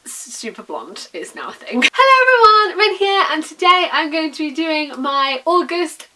super blonde is now a thing. Hello everyone, Rin here, and today I'm going to be doing my August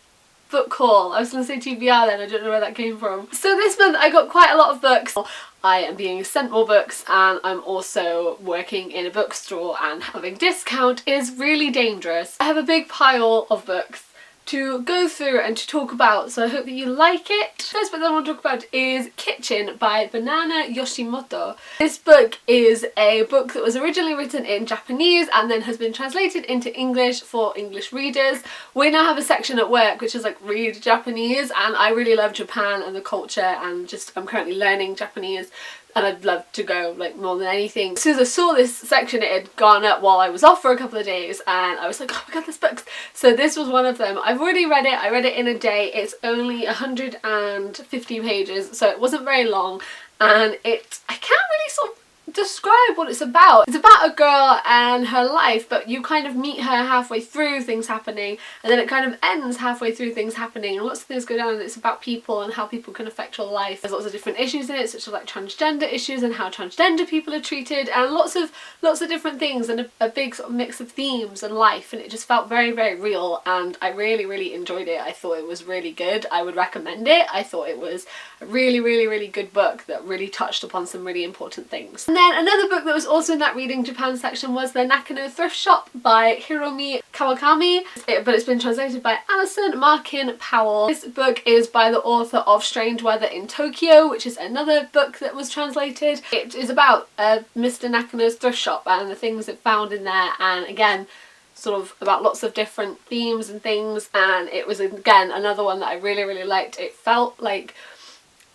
book haul. I was going to say TBR then, I don't know where that came from. So this month I got quite a lot of books. I am being sent more books, and I'm also working in a bookstore, and having discount is really dangerous. I have a big pile of books to go through and to talk about, so I hope that you like it. First book that I want to talk about is Kitchen by Banana Yoshimoto. This book is a book that was originally written in Japanese and then has been translated into English for English readers. We now have a section at work which is like read Japanese, and I really love Japan and the culture, and just I'm currently learning Japanese and I'd love to go like more than anything. As soon as I saw this section, it had gone up while I was off for a couple of days, and I was like, oh my god, this book's... So this was one of them. I've already read it. I read it in a day. It's only 150 pages, so it wasn't very long, and I can't really sort of describe what it's about. It's about a girl and her life, but you kind of meet her halfway through things happening, and then it kind of ends halfway through things happening, and lots of things go down, and it's about people and how people can affect your life. There's lots of different issues in it, such as like transgender issues and how transgender people are treated, and lots of different things, and a big sort of mix of themes and life, and it just felt very, very real, and I really, really enjoyed it. I thought it was really good. I would recommend it. I thought it was a really, really, really good book that really touched upon some really important things. And then another book that was also in that Reading Japan section was The Nakano Thrift Shop by Hiromi Kawakami, but it's been translated by Alison Markin Powell. This book is by the author of Strange Weather in Tokyo, which is another book that was translated. It is about Mr. Nakano's thrift shop and the things it found in there, and again, sort of about lots of different themes and things, and it was again another one that I really, really liked. It felt like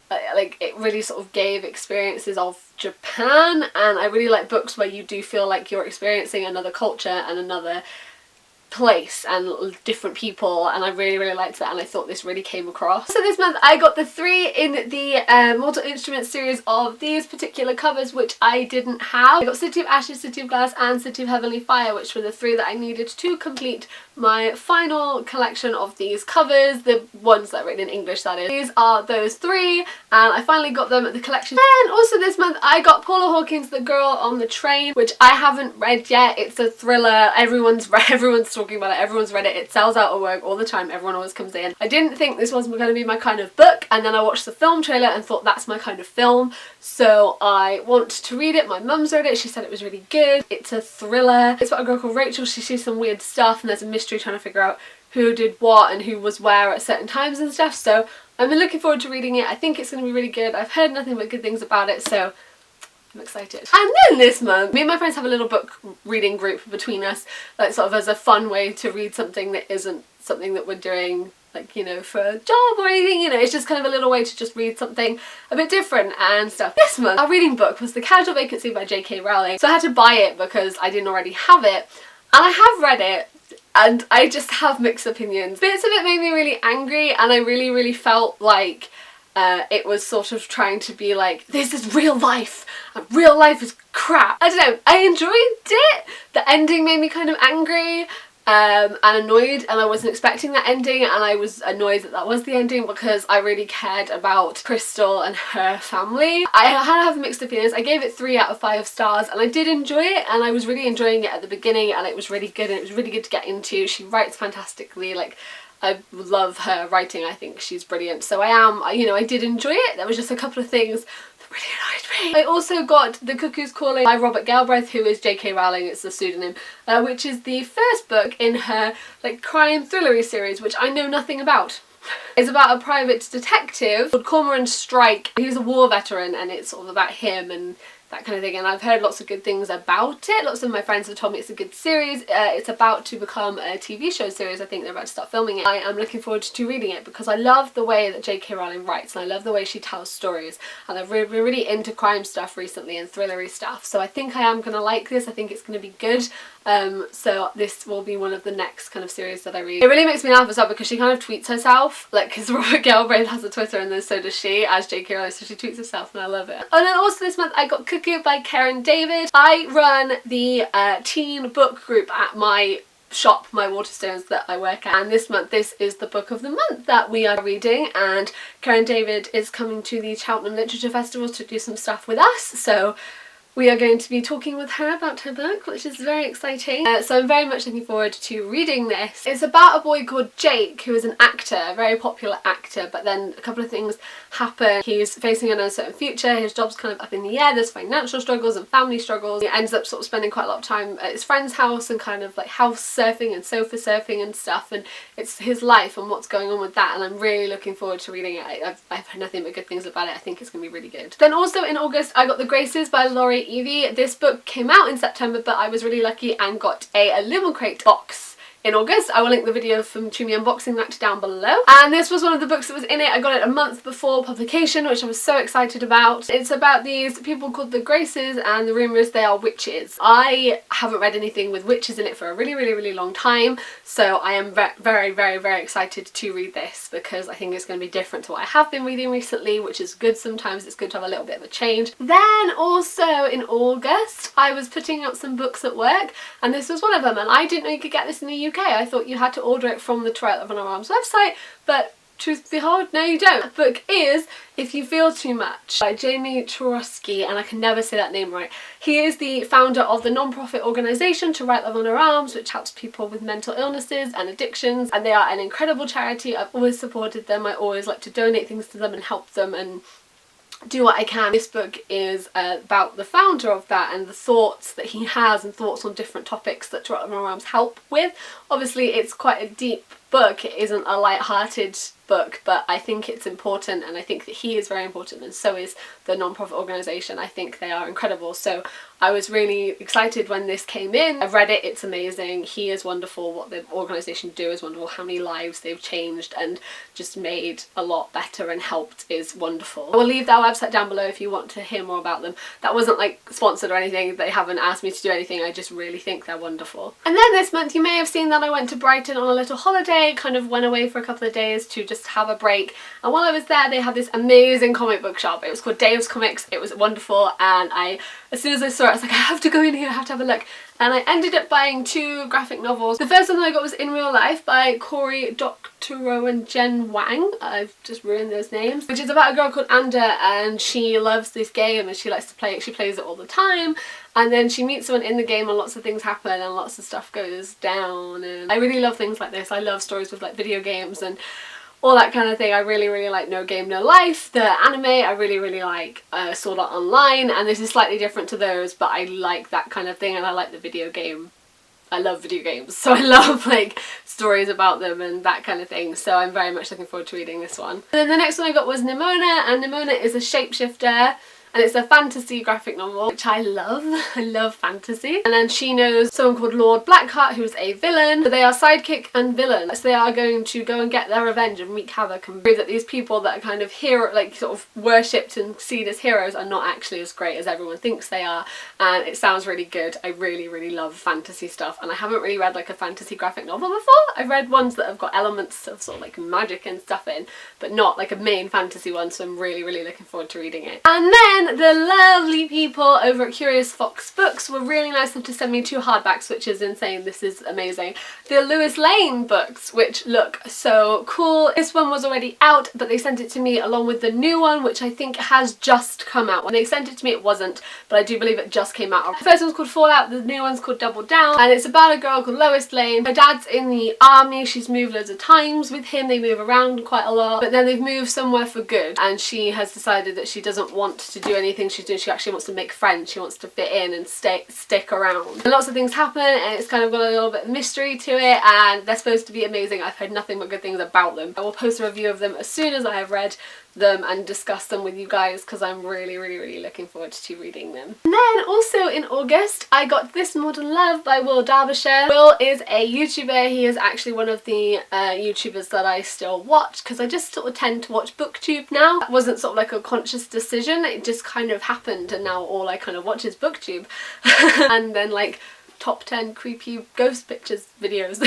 it really sort of gave experiences of Japan, and I really like books where you do feel like you're experiencing another culture and another place and different people, and I really, really liked that, and I thought this really came across. So this month I got the 3 in the Mortal Instruments series of these particular covers, which I didn't have. I got City of Ashes, City of Glass and City of Heavenly Fire, which were the 3 that I needed to complete my final collection of these covers, the ones that are written in English, that is. These are those 3, and I finally got them at the collection. And also this month I got Paula Hawkins' The Girl on the Train, which I haven't read yet. It's a thriller. Everyone's talking about it, everyone's read it, it sells out at work all the time, everyone always comes in. I didn't think this was going to be my kind of book, and then I watched the film trailer and thought that's my kind of film, so I want to read it. My mum's read it, she said it was really good. It's a thriller. It's about a girl called Rachel. She sees some weird stuff, and there's a mystery trying to figure out who did what and who was where at certain times and stuff, so I've been looking forward to reading it. I think it's going to be really good. I've heard nothing but good things about it, so I'm excited. And then this month, me and my friends have a little book reading group between us, like sort of as a fun way to read something that isn't something that we're doing, like, you know, for a job or anything, you know, it's just kind of a little way to just read something a bit different and stuff. This month, our reading book was The Casual Vacancy by J.K. Rowling, so I had to buy it because I didn't already have it, and I have read it, and I just have mixed opinions. Bits of it made me really angry, and I really, really felt like it was sort of trying to be like, this is real life, and real life is crap. I don't know, I enjoyed it. The ending made me kind of angry and annoyed, and I wasn't expecting that ending, and I was annoyed that that was the ending because I really cared about Crystal and her family. I had to have mixed opinions. I gave it 3 out of 5 stars, and I did enjoy it, and I was really enjoying it at the beginning, and it was really good, and it was really good to get into. She writes fantastically, like, I love her writing. I think she's brilliant. So I did enjoy it. There was just a couple of things that really annoyed me. I also got The Cuckoo's Calling by Robert Galbraith, who is J.K. Rowling, it's a pseudonym, which is the first book in her like crime thrillery series, which I know nothing about. It's about a private detective called Cormoran Strike. He's a war veteran, and it's sort of about him and that kind of thing, and I've heard lots of good things about it. Lots of my friends have told me it's a good series. It's about to become a TV show series. I think they're about to start filming it. I am looking forward to reading it because I love the way that J.K. Rowling writes, and I love the way she tells stories, and I've been really into crime stuff recently and thrillery stuff, so I think I am going to like this. I think it's going to be good. So this will be one of the next kind of series that I read. It really makes me laugh as well because she kind of tweets herself, like, because Robert Galbraith has a Twitter and then so does she, as J.K. Rowling, so she tweets herself, and I love it. And then also this month I got Cuckoo by Karen David. I run the teen book group at my shop, my Waterstones, that I work at, and this month this is the book of the month that we are reading, and Karen David is coming to the Cheltenham Literature Festival to do some stuff with us, so we are going to be talking with her about her book, which is very exciting. So I'm very much looking forward to reading this. It's about a boy called Jake, who is an actor, a very popular actor, but then a couple of things happen. He's facing an uncertain future, his job's kind of up in the air, there's financial struggles and family struggles. He ends up sort of spending quite a lot of time at his friend's house and kind of like house surfing and sofa surfing and stuff, and it's his life and what's going on with that, and I'm really looking forward to reading it. I've heard nothing but good things about it. I think it's going to be really good. Then also in August I got The Graces by Laurie Evie. This book came out in September, but I was really lucky and got a Lemon Crate box in August. I will link the video from me unboxing that down below. And this was one of the books that was in it. I got it a month before publication, which I was so excited about. It's about these people called the Graces, and the rumour is they are witches. I haven't read anything with witches in it for a really long time, so I am very excited to read this because I think it's going to be different to what I have been reading recently, which is good. Sometimes it's good to have a little bit of a change. Then also in August I was putting out some books at work, and this was one of them, and I didn't know you could get this in the UK. I thought you had to order it from the Twilight of an Arms website, but truth be told, no you don't. The book is If You Feel Too Much by Jamie Chorosky, and I can never say that name right. He is the founder of the non-profit organisation To Right Love on Our Arms, which helps people with mental illnesses and addictions, and they are an incredible charity. I've always supported them. I always like to donate things to them and help them and do what I can. This book is about the founder of that and the thoughts that he has and thoughts on different topics that To Right Love on Our Arms help with. Obviously it's quite a deep book. It isn't a light-hearted book, but I think it's important, and I think that he is very important, and so is the non-profit organisation. I think they are incredible, so I was really excited when this came in. I've read it, it's amazing. He is wonderful. What the organisation do is wonderful. How many lives they've changed and just made a lot better and helped is wonderful. I will leave their website down below if you want to hear more about them. That wasn't like sponsored or anything. They haven't asked me to do anything. I just really think they're wonderful. And then this month you may have seen that I went to Brighton on a little holiday, kind of went away for a couple of days to just have a break, and while I was there they had this amazing comic book shop. It was called Dave's Comics. It was wonderful, and as soon as I saw it I was like, I have to go in here, I have to have a look. And I ended up buying 2 graphic novels. The first one that I got was In Real Life by Cory Doctorow and Jen Wang. I've just ruined those names. Which is about a girl called Anda, and she loves this game and she likes to play it. She plays it all the time, and then she meets someone in the game and lots of things happen and lots of stuff goes down, and I really love things like this. I love stories with like video games and all that kind of thing. I really like No Game No Life, the anime. I really like Sword Art Online, and this is slightly different to those, but I like that kind of thing, and I like the video game. I love video games, so I love like stories about them and that kind of thing, so I'm very much looking forward to reading this one. And then the next one I got was Nimona, and Nimona is a shapeshifter, and it's a fantasy graphic novel, which I love. I love fantasy. And then she knows someone called Lord Blackheart, who's a villain. So they are sidekick and villain. So they are going to go and get their revenge and wreak havoc and prove that these people that are kind of hero, like sort of worshipped and seen as heroes, are not actually as great as everyone thinks they are. And it sounds really good. I really love fantasy stuff, and I haven't really read like a fantasy graphic novel before. I've read ones that have got elements of sort of like magic and stuff in, but not like a main fantasy one, so I'm really looking forward to reading it. And then the lovely people over at Curious Fox Books were really nice enough to send me 2 hardbacks, which is insane. This is amazing. The Lewis Lane books, which look so cool. This one was already out, but they sent it to me along with the new one, which I think has just come out. When they sent it to me it wasn't, but I do believe it just came out. The first one's called Fallout, the new one's called Double Down, and it's about a girl called Lois Lane. Her dad's in the army. She's moved loads of times with him. They move around quite a lot, but then they've moved somewhere for good, and she has decided that she doesn't want to do anything she's doing. She actually wants to make friends. She wants to fit in and stick around. And lots of things happen, and it's kind of got a little bit of mystery to it, and they're supposed to be amazing. I've heard nothing but good things about them. I will post a review of them as soon as I have read them and discuss them with you guys, because I'm really looking forward to reading them. And then also in August I got This Modern Love by Will Derbyshire. Will is a YouTuber. He is actually one of the YouTubers that I still watch, because I just sort of tend to watch BookTube now. That wasn't sort of like a conscious decision, it just kind of happened, and now all I kind of watch is BookTube. And then like top 10 creepy ghost pictures videos.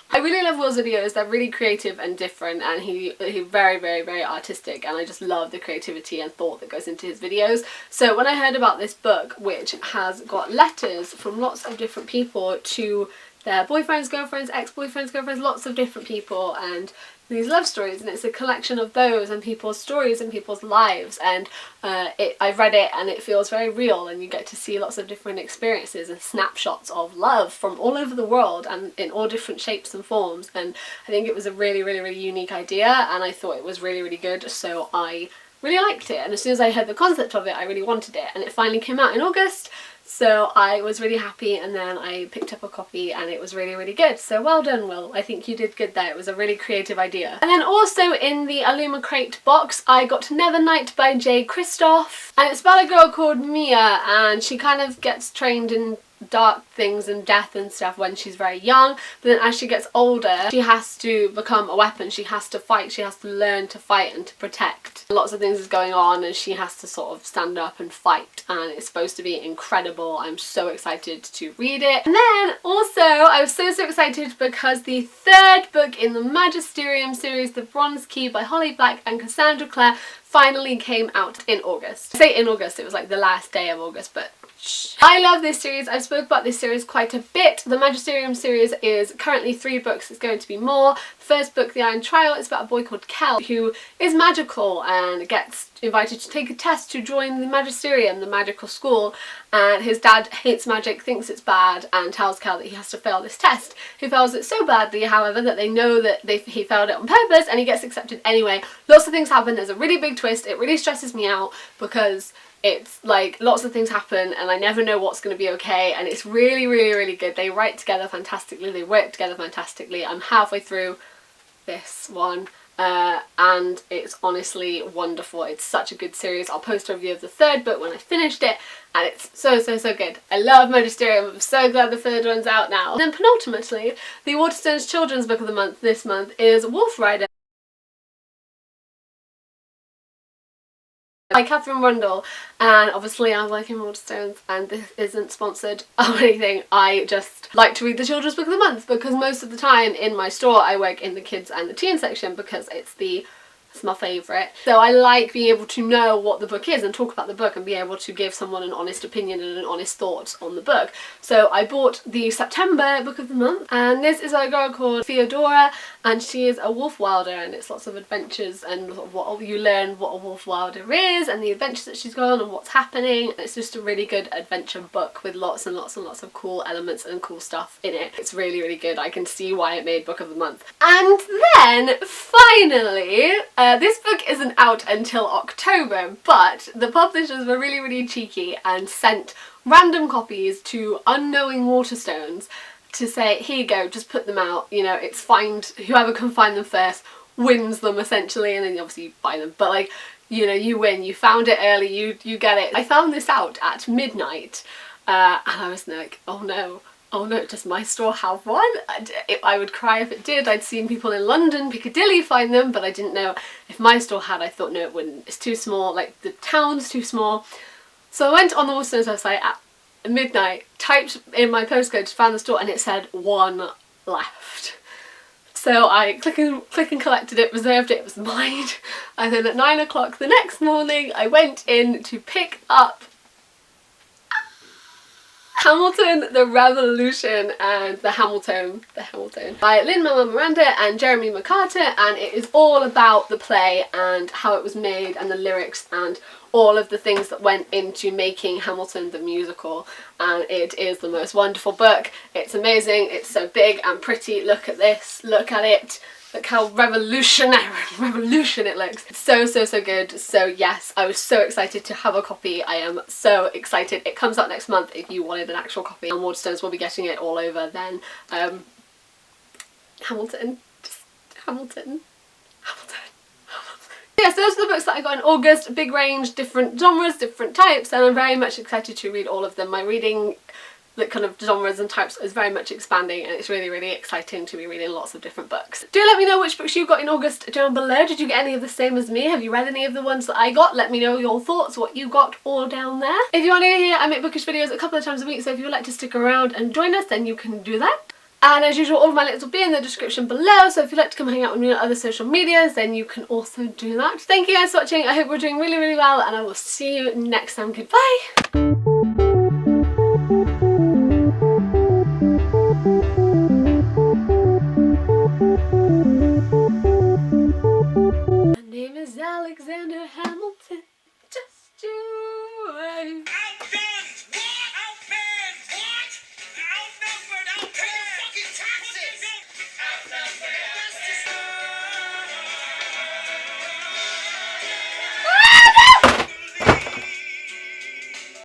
I really love Will's videos. They're really creative and different, and he's very artistic, and I just love the creativity and thought that goes into his videos. So when I heard about this book, which has got letters from lots of different people to their boyfriends, girlfriends, ex-boyfriends, girlfriends, lots of different people, and these love stories, and it's a collection of those and people's stories and people's lives, and I've read it and it feels very real, and you get to see lots of different experiences and snapshots of love from all over the world and in all different shapes and forms, and I think it was a really, really, really unique idea, and I thought it was really, really good, so I really liked it, and as soon as I heard the concept of it I really wanted it, and it finally came out in August. So I was really happy, and then I picked up a copy and it was really, really good. So well done, Will. I think you did good there. It was a really creative idea. And then also in the Illuma Crate box I got Nevernight by J. Christoph, and it's about a girl called Mia, and she kind of gets trained in dark things and death and stuff when she's very young, but then as she gets older she has to become a weapon, she has to fight, she has to learn to fight and to protect. Lots of things is going on and she has to sort of stand up and fight, and it's supposed to be incredible. I'm so excited to read it. And then also I was so excited because the third book in the Magisterium series, The Bronze Key by Holly Black and Cassandra Clare, finally came out in August. I say in August, it was like the last day of August, but I love this series. I've spoke about this series quite a bit. The Magisterium series is currently 3 books. It's going to be more. The first book, The Iron Trial, is about a boy called Kel who is magical and gets invited to take a test to join the Magisterium, the magical school, and his dad hates magic, thinks it's bad, and tells Kel that he has to fail this test. He fails it so badly, however, that they know that he failed it on purpose, and he gets accepted anyway. Lots of things happen. There's a really big twist. It really stresses me out because it's like lots of things happen and I never know what's going to be okay, and it's really, really, really good. They write together fantastically, they work together fantastically. I'm halfway through this one and it's honestly wonderful. It's such a good series. I'll post a review of the third book when I finished it, and it's so good. I love Magisterium. I'm so glad the third one's out now. And then penultimately, the Waterstones Children's Book of the Month this month is Wolf Rider by Catherine Rundle, and obviously I work in Waterstones and this isn't sponsored or anything. I just like to read the children's book of the month because most of the time in my store I work in the kids and the teen section because it's my favourite. So I like being able to know what the book is and talk about the book and be able to give someone an honest opinion and an honest thought on the book. So I bought the September book of the month, and this is a girl called Theodora, and she is a wolf wilder, and it's lots of adventures and what you learn what a wolf wilder is and the adventures that she's gone on and what's happening. It's just a really good adventure book with lots and lots and lots of cool elements and cool stuff in it. It's really, really good. I can see why it made book of the month. And then finally, this book isn't out until October, but the publishers were really, really cheeky and sent random copies to unknowing Waterstones to say, here you go, just put them out, you know, it's find, whoever can find them first wins them essentially, and then obviously you buy them, but like, you know, you win, you found it early, you get it. I found this out at midnight and I was like, oh no, does my store have one? I would cry if it did. I'd seen people in London, Piccadilly find them, but I didn't know if my store had. I thought no, it wouldn't. It's too small, like the town's too small. So I went on the Waterstones website at midnight, typed in my postcode, found the store, and it said 1 left. So I click and collected it, reserved it, it was mine. And then at 9 o'clock the next morning I went in to pick up Hamilton, the Revolution, and the Hamilton by Lin-Manuel Miranda and Jeremy McCarter, and it is all about the play and how it was made and the lyrics and all of the things that went into making Hamilton the musical, and it is the most wonderful book. It's amazing, it's so big and pretty. Look at this, look at it. Look how revolution it looks. It's so good. So yes, I was so excited to have a copy. I am so excited. It comes out next month if you wanted an actual copy, and Waterstones will be getting it all over then. Hamilton. Yes, those are the books that I got in August. Big range, different genres, different types, and I'm very much excited to read all of them. My reading, the kind of genres and types, is very much expanding, and it's really, really exciting to be reading lots of different books. Do let me know which books you got in August down below. Did you get any of the same as me? Have you read any of the ones that I got? Let me know your thoughts, what you got all down there. If you are new here, I make bookish videos a couple of times a week, so if you would like to stick around and join us, then you can do that. And as usual, all of my links will be in the description below, so if you'd like to come hang out with me on other social medias, then you can also do that. Thank you guys for watching. I hope we're doing really, really well, and I will see you next time. Goodbye!